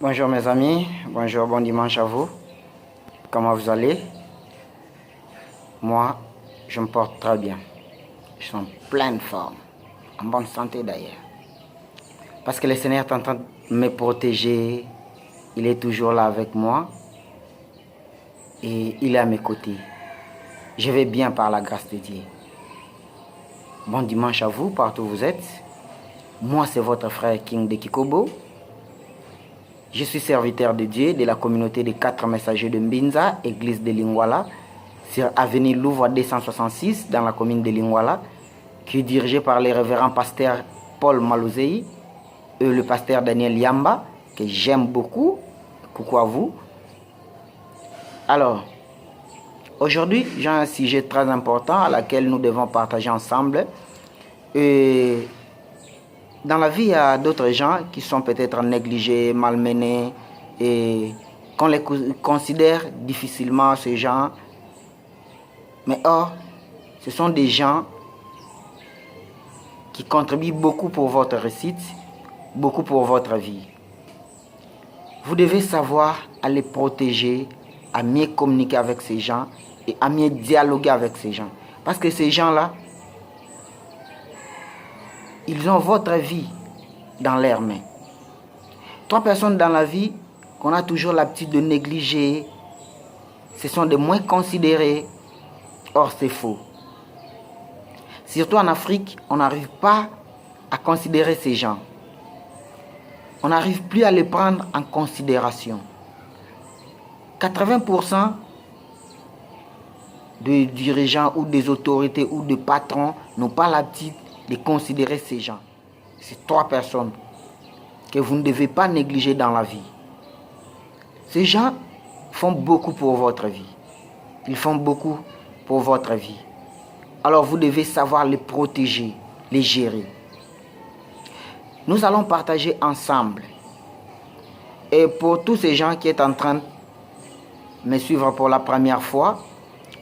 Bonjour mes amis, bonjour, bon dimanche à vous. Comment vous allez? Moi, je me porte très bien. Je suis en pleine forme, en bonne santé d'ailleurs. Parce que le Seigneur est en train de me protéger, il est toujours là avec moi et il est à mes côtés. Je vais bien par la grâce de Dieu. Bon dimanche à vous, partout où vous êtes. Moi, c'est votre frère King de Kikobo. Je suis serviteur de Dieu de la communauté des 4 messagers de Mbinza, église de Lingwala, sur avenue Louvre 266 dans la commune de Lingwala, qui est dirigée par le révérend pasteur Paul Malouzei et le pasteur Daniel Yamba, que j'aime beaucoup. Coucou à vous. Alors, aujourd'hui, j'ai un sujet très important à laquelle nous devons partager ensemble. Et dans la vie, il y a d'autres gens qui sont peut-être négligés, malmenés, et qu'on les considère difficilement, ces gens. Mais or, ce sont des gens qui contribuent beaucoup pour votre réussite, beaucoup pour votre vie. Vous devez savoir à les protéger, à mieux communiquer avec ces gens et à mieux dialoguer avec ces gens. Parce que ces gens-là, ils ont votre vie dans leurs mains. 3 personnes dans la vie qu'on a toujours l'habitude de négliger, ce sont des moins considérés. Or, c'est faux. Surtout en Afrique, on n'arrive pas à considérer ces gens. On n'arrive plus à les prendre en considération. 80% de dirigeants ou des autorités ou de patrons n'ont pas l'habitude de considérer ces gens. C'est 3 personnes que vous ne devez pas négliger dans la vie. Ces gens font beaucoup pour votre vie. Ils font beaucoup pour votre vie. Alors vous devez savoir les protéger, les gérer. Nous allons partager ensemble. Et pour tous ces gens qui sont en train de me suivre pour la première fois,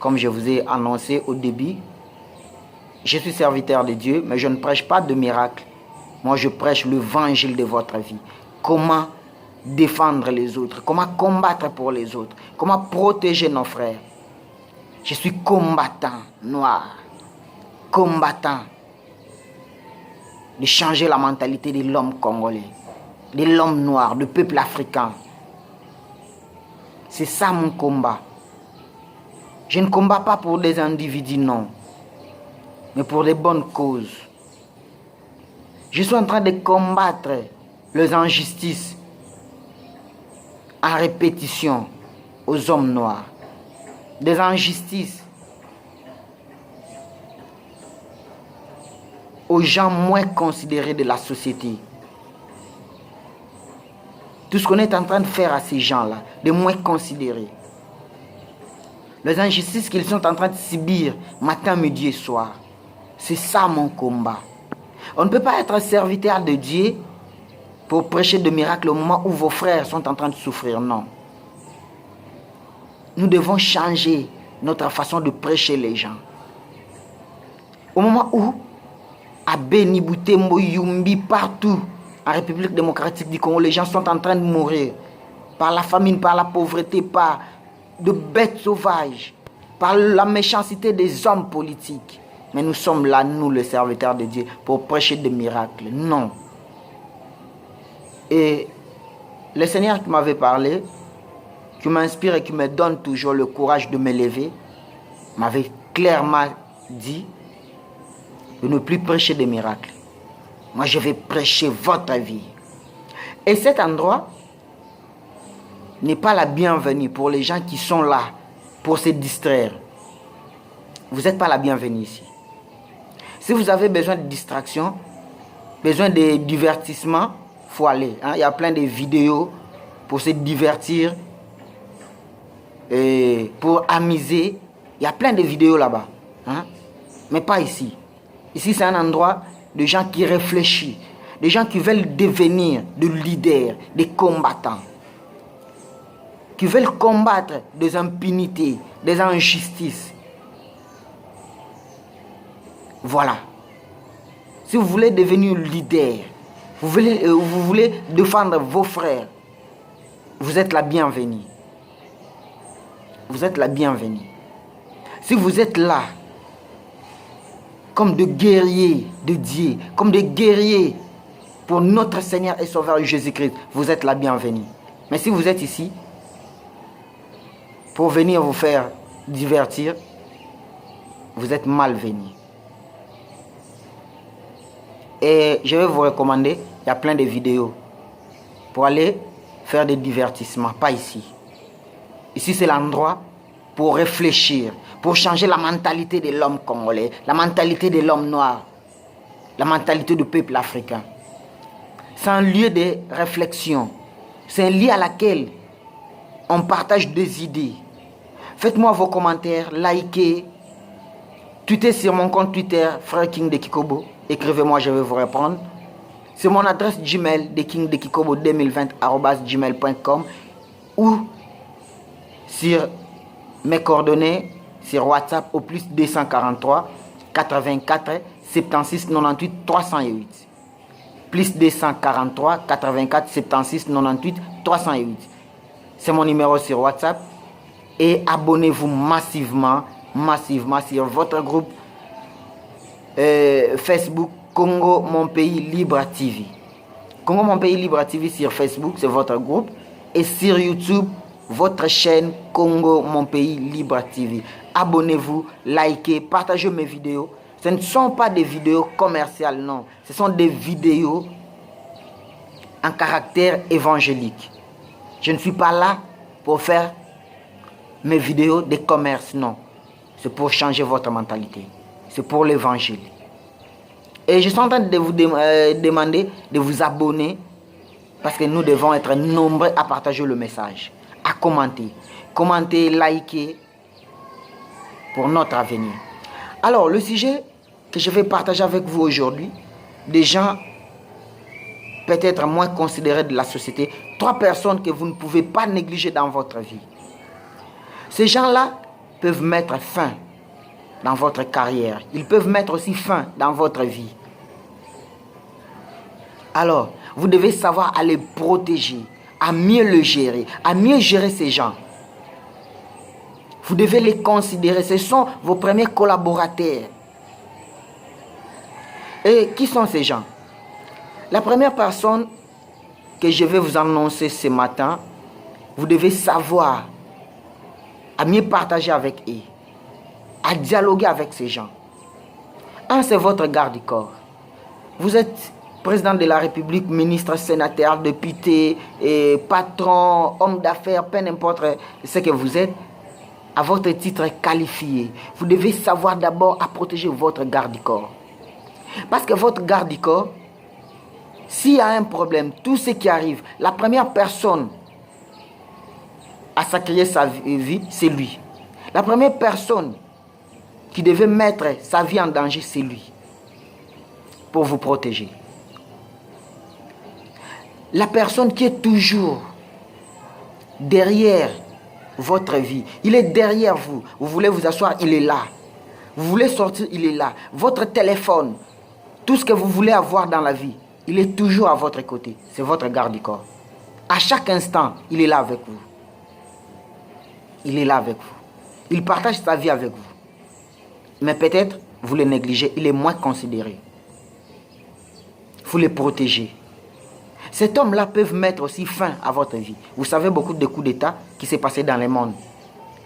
comme je vous ai annoncé au début, je suis serviteur de Dieu, mais je ne prêche pas de miracles. Moi, je prêche l'évangile de votre vie. Comment défendre les autres, comment combattre pour les autres, comment protéger nos frères. Je suis combattant noir, combattant de changer la mentalité de l'homme congolais, de l'homme noir, du peuple africain. C'est ça mon combat. Je ne combats pas pour des individus, non, mais pour les bonnes causes. Je suis en train de combattre les injustices en répétition aux hommes noirs. Des injustices aux gens moins considérés de la société. Tout ce qu'on est en train de faire à ces gens-là, de moins considérés. Les injustices qu'ils sont en train de subir matin, midi et soir. C'est ça mon combat. On ne peut pas être serviteur de Dieu pour prêcher de miracles au moment où vos frères sont en train de souffrir. Non. Nous devons changer notre façon de prêcher les gens. Au moment où, à Beni, Butembo, Yumbi, partout, en République démocratique du Congo, les gens sont en train de mourir par la famine, par la pauvreté, par de bêtes sauvages, par la méchanceté des hommes politiques. Mais nous sommes là, nous, les serviteurs de Dieu, pour prêcher des miracles. Non. Et le Seigneur qui m'avait parlé, qui m'inspire et qui me donne toujours le courage de me lever, m'avait clairement dit de ne plus prêcher des miracles. Moi, je vais prêcher votre vie. Et cet endroit n'est pas la bienvenue pour les gens qui sont là pour se distraire. Vous n'êtes pas la bienvenue ici. Si vous avez besoin de distraction, besoin de divertissement, il faut aller. Il y a plein de vidéos pour se divertir, et pour amuser. Il y a plein de vidéos là-bas. Mais pas ici. Ici, c'est un endroit de gens qui réfléchissent, des gens qui veulent devenir des leaders, des combattants, qui veulent combattre des impunités, des injustices. Voilà. Si vous voulez devenir leader, vous voulez défendre vos frères, vous êtes la bienvenue. Vous êtes la bienvenue. Si vous êtes là, comme de guerriers de Dieu, comme des guerriers pour notre Seigneur et Sauveur Jésus-Christ, vous êtes la bienvenue. Mais si vous êtes ici, pour venir vous faire divertir, vous êtes malvenu. Et je vais vous recommander, il y a plein de vidéos pour aller faire des divertissements, pas ici. Ici, c'est l'endroit pour réfléchir, pour changer la mentalité de l'homme congolais, la mentalité de l'homme noir, la mentalité du peuple africain. C'est un lieu de réflexion. C'est un lieu à laquelle on partage des idées. Faites-moi vos commentaires, likez, tweetez sur mon compte Twitter, Frère King de Kikobo. Écrivez-moi, je vais vous répondre. C'est mon adresse Gmail, thekingdekikobo2020@gmail.com, ou sur mes coordonnées sur WhatsApp au plus 243 84 76 98 308. Plus 243 84 76 98 308. C'est mon numéro sur WhatsApp. Et abonnez-vous massivement sur votre groupe Facebook Congo Mon Pays Libre TV. Congo Mon Pays Libre TV sur Facebook, c'est votre groupe. Et sur YouTube, votre chaîne Congo Mon Pays Libre TV. Abonnez-vous, likez, partagez mes vidéos. Ce ne sont pas des vidéos commerciales, non. Ce sont des vidéos en caractère évangélique. Je ne suis pas là pour faire mes vidéos de commerce, non. C'est pour changer votre mentalité. C'est pour l'évangile. Et je suis en train de vous demander de vous abonner, parce que nous devons être nombreux à partager le message, à commenter. Commenter, liker pour notre avenir. Alors, le sujet que je vais partager avec vous aujourd'hui, des gens peut-être moins considérés de la société, 3 personnes que vous ne pouvez pas négliger dans votre vie. Ces gens-là peuvent mettre fin dans votre carrière. Ils peuvent mettre aussi fin dans votre vie. Alors, vous devez savoir à les protéger, à mieux le gérer, à mieux gérer ces gens. Vous devez les considérer. Ce sont vos premiers collaborateurs. Et qui sont ces gens? La première personne que je vais vous annoncer ce matin, vous devez savoir à mieux partager avec eux, à dialoguer avec ces gens. Un, c'est votre garde du corps. Vous êtes président de la République, ministre, sénateur, député, patron, homme d'affaires, peu importe ce que vous êtes, à votre titre qualifié. Vous devez savoir d'abord à protéger votre garde du corps. Parce que votre garde du corps, s'il y a un problème, tout ce qui arrive, la première personne à sacrifier sa vie, c'est lui. La première personne qui devait mettre sa vie en danger, c'est lui. Pour vous protéger. La personne qui est toujours derrière votre vie, il est derrière vous. Vous voulez vous asseoir, il est là. Vous voulez sortir, il est là. Votre téléphone, tout ce que vous voulez avoir dans la vie, il est toujours à votre côté. C'est votre garde du corps. À chaque instant, il est là avec vous. Il est là avec vous. Il partage sa vie avec vous. Mais peut-être, vous le négligez, il est moins considéré. Vous le protégez. Cet homme-là peut mettre aussi fin à votre vie. Vous savez beaucoup de coups d'État qui s'est passé dans le monde.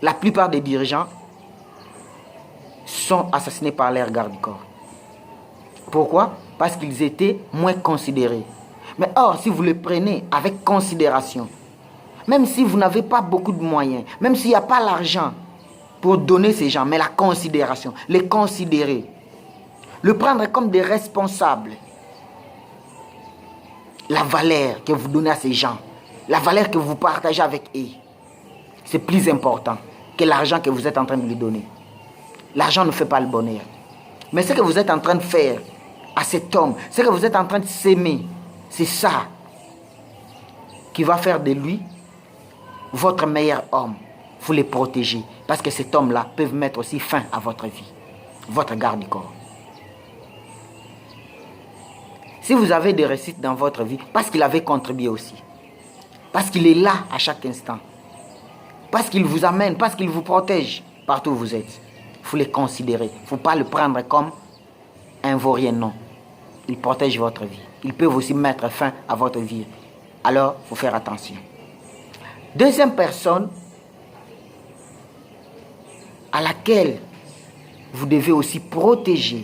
La plupart des dirigeants sont assassinés par leur garde du corps. Pourquoi? Parce qu'ils étaient moins considérés. Mais or, si vous le prenez avec considération, même si vous n'avez pas beaucoup de moyens, même s'il n'y a pas l'argent pour donner ces gens, mais la considération, les considérer, le prendre comme des responsables, la valeur que vous donnez à ces gens, la valeur que vous partagez avec eux, c'est plus important que l'argent que vous êtes en train de lui donner. L'argent ne fait pas le bonheur. Mais ce que vous êtes en train de faire à cet homme, ce que vous êtes en train de s'aimer, c'est ça qui va faire de lui votre meilleur homme. Vous les protégez. Parce que cet homme-là peut mettre aussi fin à votre vie. Votre garde du corps. Si vous avez des réussites dans votre vie, parce qu'il avait contribué aussi. Parce qu'il est là à chaque instant. Parce qu'il vous amène, parce qu'il vous protège partout où vous êtes. Il faut les considérer. Il ne faut pas le prendre comme un vaurien, non. Il protège votre vie. Ils peuvent aussi mettre fin à votre vie. Alors, il faut faire attention. Deuxième personne à laquelle vous devez aussi protéger,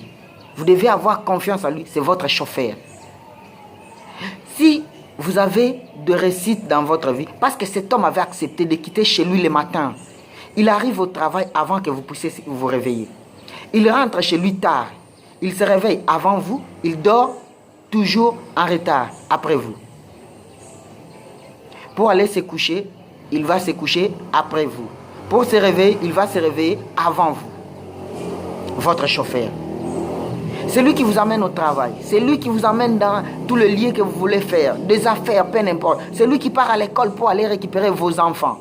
vous devez avoir confiance en lui, c'est votre chauffeur. Si vous avez de réussite dans votre vie, parce que cet homme avait accepté de quitter chez lui le matin, il arrive au travail avant que vous puissiez vous réveiller. Il rentre chez lui tard, il se réveille avant vous, il dort toujours en retard après vous. Pour aller se coucher, il va se coucher après vous. Pour se réveiller, il va se réveiller avant vous. Votre chauffeur. C'est lui qui vous amène au travail. C'est lui qui vous amène dans tout le lieu que vous voulez faire. Des affaires, peu n'importe. C'est lui qui part à l'école pour aller récupérer vos enfants.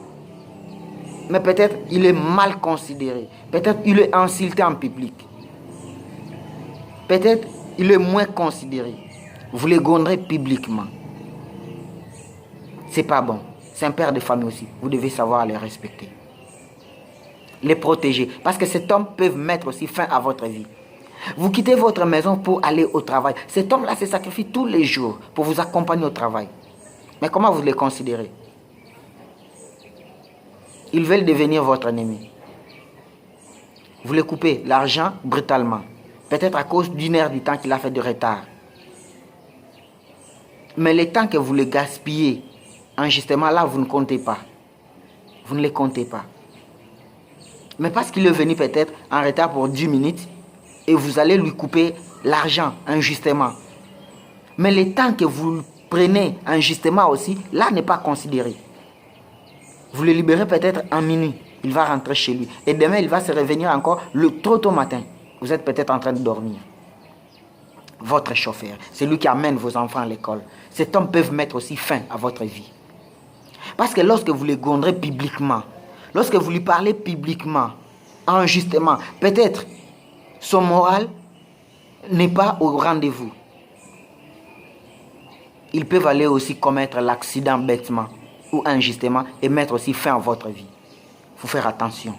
Mais peut-être il est mal considéré. Peut-être il est insulté en public. Peut-être il est moins considéré. Vous les gondrez publiquement. C'est pas bon. C'est un père de famille aussi. Vous devez savoir les respecter. Les protéger. Parce que cet homme peut mettre aussi fin à votre vie. Vous quittez votre maison pour aller au travail. Cet homme-là se sacrifie tous les jours pour vous accompagner au travail. Mais comment vous les considérez? Ils veulent devenir votre ennemi. Vous les coupez l'argent brutalement. Peut-être à cause d'une heure du temps qu'il a fait de retard. Mais le temps que vous le gaspillez, injustement là, vous ne comptez pas. Vous ne les comptez pas. Mais parce qu'il est venu peut-être en retard pour 10 minutes, et vous allez lui couper l'argent injustement. Mais le temps que vous prenez injustement aussi, là n'est pas considéré. Vous le libérez peut-être en minuit, il va rentrer chez lui. Et demain, il va se revenir encore trop tôt matin. Vous êtes peut-être en train de dormir. Votre chauffeur, c'est lui qui amène vos enfants à l'école. Cet homme peut mettre aussi fin à votre vie. Parce que lorsque vous les gondrez publiquement, lorsque vous lui parlez publiquement, injustement, peut-être son moral n'est pas au rendez-vous. Ils peuvent aller aussi commettre l'accident bêtement ou injustement et mettre aussi fin à votre vie. Il faut faire attention.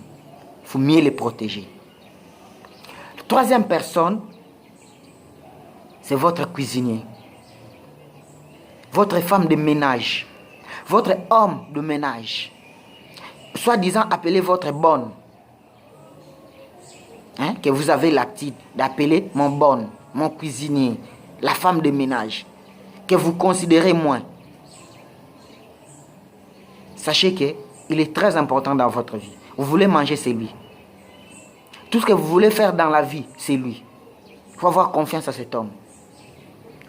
Il faut mieux les protéger. La troisième personne, c'est votre cuisinier. Votre femme de ménage. Votre homme de ménage. Soi-disant appelé votre bonne. Que vous avez l'habitude d'appeler mon bonne, mon cuisinier, la femme de ménage. Que vous considérez moins. Sachez qu'il est très important dans votre vie. Vous voulez manger, c'est lui. Tout ce que vous voulez faire dans la vie, c'est lui. Il faut avoir confiance à cet homme.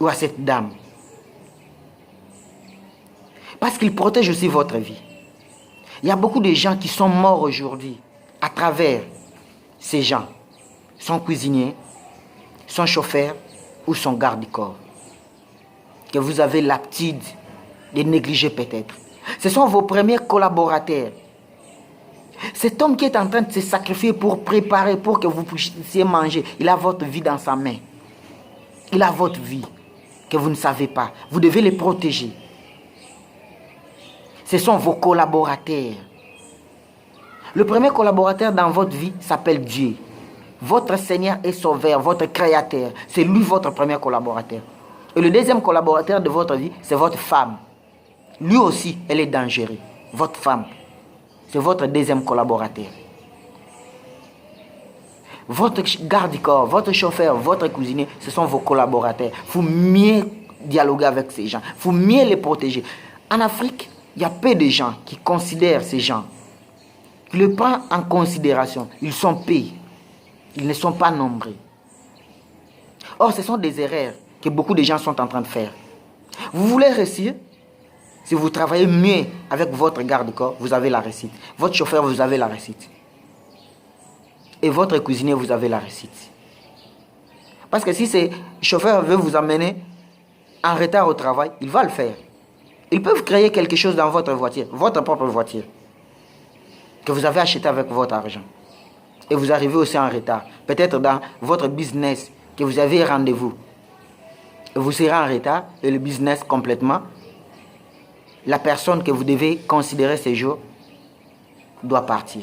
Ou à cette dame. Parce qu'il protège aussi votre vie. Il y a beaucoup de gens qui sont morts aujourd'hui à travers ces gens. Son cuisinier, son chauffeur ou son garde-corps. Que vous avez l'habitude de négliger peut-être. Ce sont vos premiers collaborateurs. Cet homme qui est en train de se sacrifier pour préparer, pour que vous puissiez manger, il a votre vie dans sa main. Il a votre vie que vous ne savez pas. Vous devez les protéger. Ce sont vos collaborateurs. Le premier collaborateur dans votre vie s'appelle Dieu. Votre Seigneur et Sauveur, votre Créateur. C'est lui votre premier collaborateur. Et le deuxième collaborateur de votre vie, c'est votre femme. Lui aussi, elle est dangereuse. Votre femme, c'est votre deuxième collaborateur. Votre garde-corps, votre chauffeur, votre cuisinier, ce sont vos collaborateurs. Il faut mieux dialoguer avec ces gens. Il faut mieux les protéger. En Afrique, il y a peu de gens qui considèrent ces gens. Qui les prennent en considération. Ils sont peu. Ils ne sont pas nombreux. Or, ce sont des erreurs que beaucoup de gens sont en train de faire. Vous voulez réussir? Si vous travaillez mieux avec votre garde-corps, vous avez la réussite. Votre chauffeur, vous avez la réussite. Et votre cuisinier, vous avez la réussite. Parce que si ce chauffeur veut vous amener en retard au travail, il va le faire. Ils peuvent créer quelque chose dans votre voiture, votre propre voiture, que vous avez acheté avec votre argent. Et vous arrivez aussi en retard. Peut-être dans votre business, que vous avez rendez-vous. Et vous serez en retard et le business complètement la personne que vous devez considérer ce jour doit partir.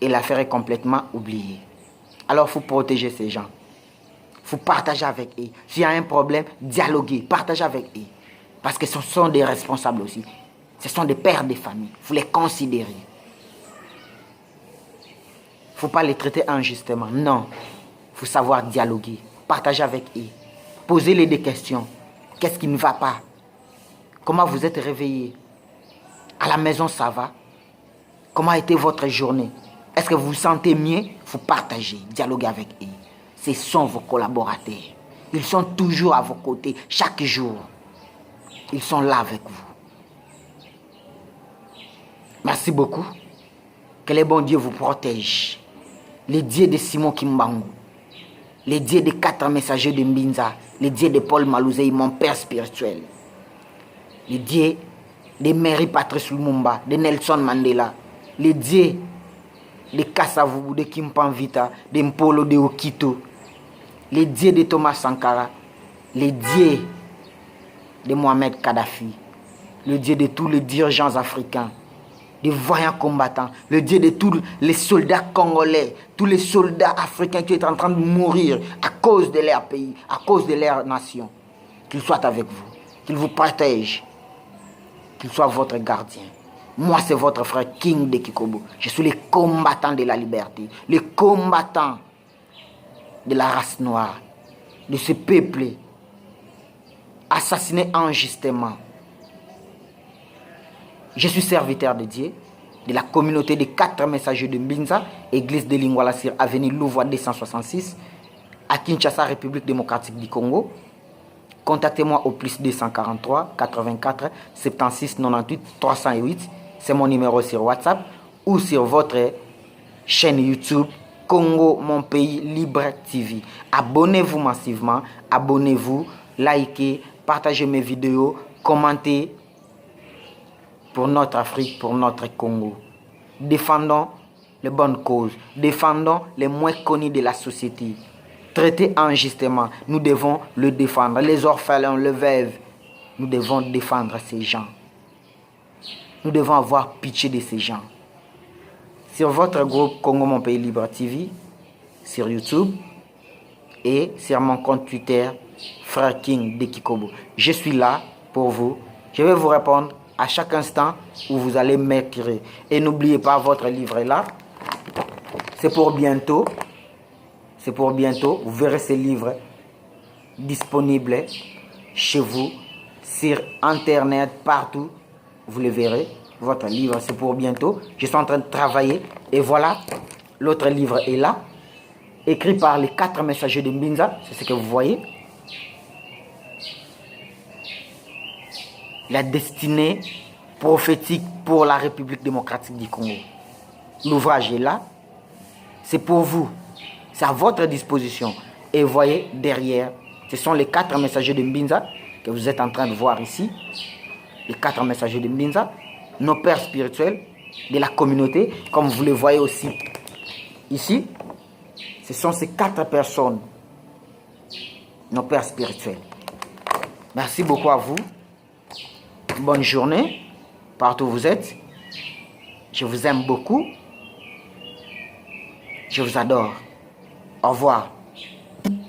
Et l'affaire est complètement oubliée. Alors, il faut protéger ces gens. Il faut partager avec eux. S'il y a un problème, dialoguer, partager avec eux. Parce que ce sont des responsables aussi. Ce sont des pères de famille. Il faut les considérer. Il ne faut pas les traiter injustement. Non. Il faut savoir dialoguer, partager avec eux. Posez-les des questions. Qu'est-ce qui ne va pas? Comment vous êtes réveillé? À la maison, ça va? Comment a été votre journée? Est-ce que vous vous sentez mieux? Il faut partager, dialoguer avec eux. Ce sont vos collaborateurs. Ils sont toujours à vos côtés, chaque jour. Ils sont là avec vous. Merci beaucoup. Que le bon Dieu vous protège. Les dieux de Simon Kimbangu, les dieux des 4 messagers de Mbinza, les dieux de Paul Malouzeï, mon père spirituel. Les dieux de Mary Patrice Lumumba, de Nelson Mandela, les dieux de Kasavubu, de Kimpanvita, de Mpolo de Okito, les dieux de Thomas Sankara, les dieux de Mohamed Kadhafi, le dieu de tous les dirigeants africains, des voyants combattants, le dieu de tous les soldats congolais, tous les soldats africains qui sont en train de mourir à cause de leur pays, à cause de leur nation. Qu'il soit avec vous, qu'il vous protège, qu'il soit votre gardien. Moi, c'est votre frère King de Kikobo. Je suis le combattant de la liberté, le combattant de la race noire, de ce peuple assassiné injustement. Je suis serviteur de Dieu, de la communauté des 4 messagers de Mbinza, église de Lingwala-Sir, avenue Louvois 266, à Kinshasa, République démocratique du Congo. Contactez-moi au plus 243 84 76 98 308. C'est mon numéro sur WhatsApp ou sur votre chaîne YouTube Congo, mon pays libre TV. Abonnez-vous massivement, abonnez-vous, likez, partagez mes vidéos, commentez. Pour notre Afrique, pour notre Congo. Défendons les bonnes causes. Défendons les moins connus de la société. Traités injustement, nous devons le défendre. Les orphelins, les veuves, nous devons défendre ces gens. Nous devons avoir pitié de ces gens. Sur votre groupe Congo Mon Pays Libre TV, sur YouTube et sur mon compte Twitter, Frère King de Kikobo. Je suis là pour vous. Je vais vous répondre à chaque instant où vous allez m'écrire. Et n'oubliez pas, votre livre est là. C'est pour bientôt. C'est pour bientôt. Vous verrez ce livre disponible chez vous, sur Internet, partout. Vous le verrez. Votre livre, c'est pour bientôt. Je suis en train de travailler. Et voilà, l'autre livre est là. Écrit par les 4 messagers de Mbinza. C'est ce que vous voyez. La destinée prophétique pour la République démocratique du Congo. L'ouvrage est là. C'est pour vous. C'est à votre disposition. Et vous voyez derrière, ce sont les 4 messagers de Mbinza que vous êtes en train de voir ici. Les 4 messagers de Mbinza. Nos pères spirituels de la communauté. Comme vous le voyez aussi ici. Ce sont ces 4 personnes. Nos pères spirituels. Merci beaucoup à vous. Bonne journée, partout où vous êtes. Je vous aime beaucoup. Je vous adore. Au revoir.